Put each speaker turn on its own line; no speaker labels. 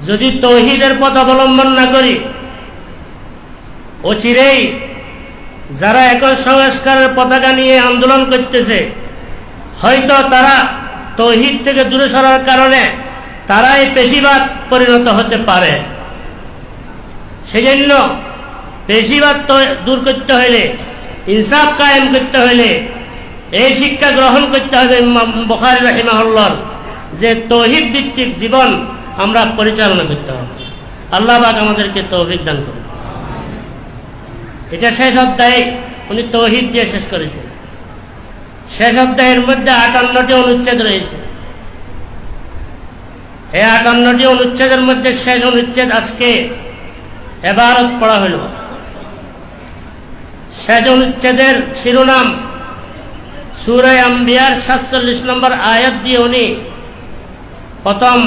যদি তৌহিদের পথ অবলম্বন না করি, অচিরেই যারা একই সংস্কারের পতাকা নিয়ে আন্দোলন করতেছে, হয়তো তারা তৌহিদ থেকে দূরে সরার কারণে তারাই পেশিবাদ পরিণত হতে পারে। সেজন্য পেশিবাদ দূর করতে হইলে, ইনসাফ কায়েম করতে হইলে এই শিক্ষা গ্রহণ করতে হবে ইমাম বুখারী রাহিমাহুল্লাহ, যে তৌহিদ ভিত্তিক জীবন আমরা পরিচালনা করতে হবে। আল্লাহ পাক আমাদেরকে তৌফিক দান করুন। এটা শেষ অধ্যায়ে উনি তৌহিদ দিয়ে শেষ করেছেন। শেষ অধ্যায়ের মধ্যে 58টি অনুচ্ছেদ রয়েছে। এই 58টি অনুচ্ছেদের মধ্যে শেষ অনুচ্ছেদ আজকে ইবারত পড়া হলো। শেষ অনুচ্ছেদের শিরোনাম সূরা আম্বিয়ার 47 নম্বর আয়াত দিয়ে উনি প্রথম